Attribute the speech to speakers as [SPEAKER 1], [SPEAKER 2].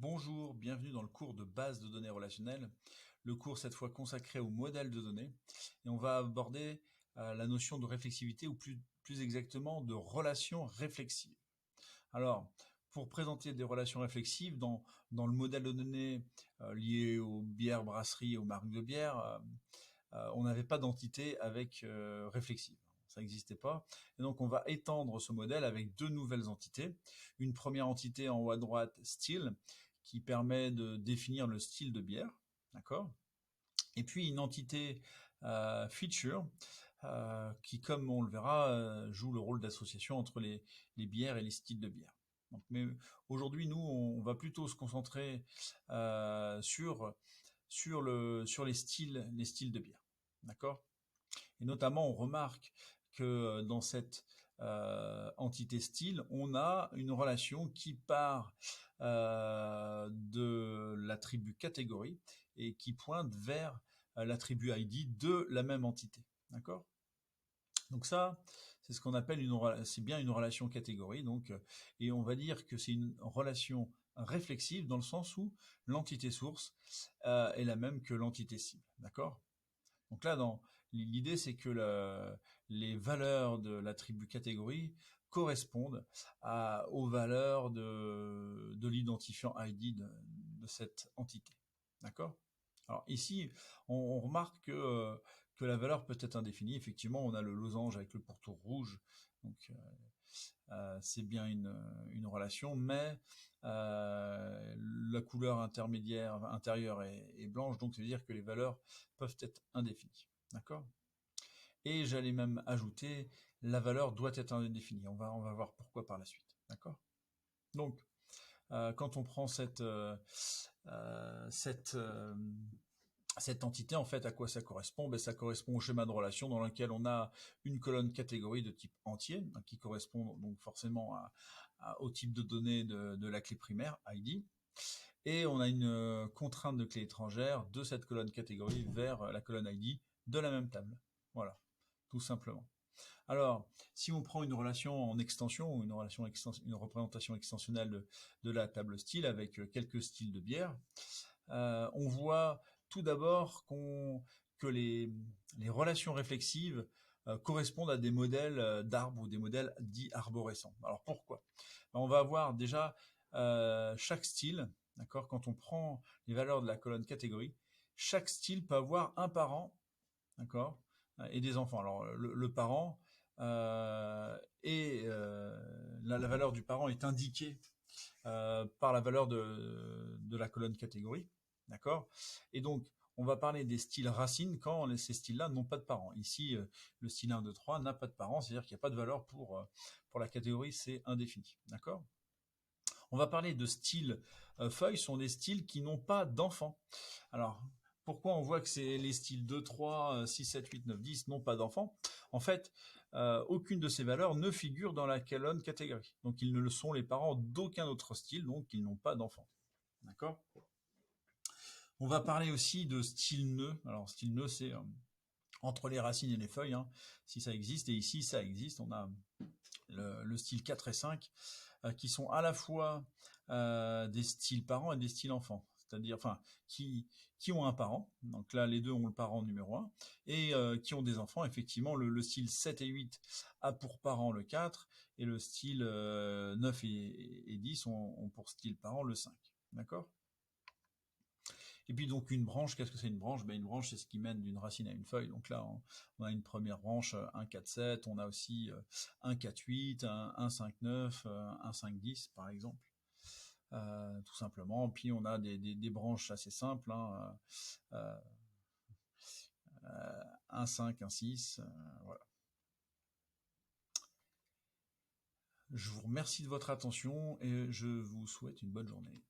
[SPEAKER 1] Bonjour, bienvenue dans le cours de base de données relationnelles. Le cours cette fois consacré au modèle de données. Et on va aborder la notion de réflexivité ou plus exactement de relations réflexives. Alors, pour présenter des relations réflexives dans le modèle de données lié aux bières, brasseries et aux marques de bière, on n'avait pas d'entité avec réflexive. Ça n'existait pas. Et donc, on va étendre ce modèle avec deux nouvelles entités. Une première entité en haut à droite, style, qui permet de définir le style de bière, d'accord ? Et puis une entité feature, qui, comme on le verra, joue le rôle d'association entre les bières et les styles de bière. Donc, mais aujourd'hui, nous, on va plutôt se concentrer sur les styles de bière, d'accord ? Et notamment, on remarque que dans cette entité style, on a une relation qui part de l'attribut catégorie et qui pointe vers l'attribut ID de la même entité. D'accord ? Donc ça, c'est ce qu'on appelle c'est bien une relation catégorie. Donc, et on va dire que c'est une relation réflexive dans le sens où l'entité source est la même que l'entité cible. D'accord ? Donc là, l'idée, c'est que les valeurs de l'attribut catégorie correspondent aux valeurs de l'identifiant ID de cette entité. D'accord ? Alors ici, on remarque que la valeur peut être indéfinie. Effectivement, on a le losange avec le pourtour rouge. Donc, c'est bien une relation, mais la couleur intérieure est blanche, donc ça veut dire que les valeurs peuvent être indéfinies. D'accord ? Et j'allais même ajouter, la valeur doit être indéfinie. On va voir pourquoi par la suite. D'accord ? Donc, quand on prend cette entité, en fait, à quoi ça correspond ? Ça correspond au schéma de relation dans lequel on a une colonne catégorie de type entier, qui correspond donc forcément au type de données de la clé primaire, ID, et on a une contrainte de clé étrangère de cette colonne catégorie vers la colonne ID de la même table. Voilà, tout simplement. Alors, si on prend une relation en extension, une représentation extensionnelle de la table style avec quelques styles de bière, on voit tout d'abord que les relations réflexives correspondent à des modèles d'arbres ou des modèles dits arborescents. Alors pourquoi ? On va avoir déjà chaque style, d'accord ? Quand on prend les valeurs de la colonne catégorie, chaque style peut avoir un parent, d'accord ? Et des enfants. Alors le parent la valeur du parent est indiquée par la valeur de la colonne catégorie, d'accord ? Et donc, on va parler des styles racines quand ces styles-là n'ont pas de parents. Ici, le style 1, 2, 3 n'a pas de parents, c'est-à-dire qu'il n'y a pas de valeur pour la catégorie, c'est indéfini, d'accord ? On va parler de styles feuilles, sont des styles qui n'ont pas d'enfants. Alors, pourquoi on voit que c'est les styles 2, 3, 6, 7, 8, 9, 10 n'ont pas d'enfants ? En fait, aucune de ces valeurs ne figure dans la colonne catégorie. Donc, ils ne le sont les parents d'aucun autre style, donc ils n'ont pas d'enfants. D'accord ? On va parler aussi de style nœud. Alors, style nœud, c'est entre les racines et les feuilles, si ça existe. Et ici, ça existe. On a le style 4 et 5 qui sont à la fois des styles parents et des styles enfants. C'est-à-dire, qui ont un parent. Donc là, les deux ont le parent numéro 1. Et qui ont des enfants. Effectivement, le style 7 et 8 a pour parent le 4. Et le style 9 et 10 ont pour style parent le 5. D'accord ? Et puis donc une branche, qu'est-ce que c'est une branche ? Une branche, c'est ce qui mène d'une racine à une feuille. Donc là, on a une première branche, 1, 4, 7. On a aussi 1, 4, 8, 1, 5, 9, 1, 5, 10, par exemple. Tout simplement. Puis on a des branches assez simples. 1, 5, 1, 6. Voilà. Je vous remercie de votre attention et je vous souhaite une bonne journée.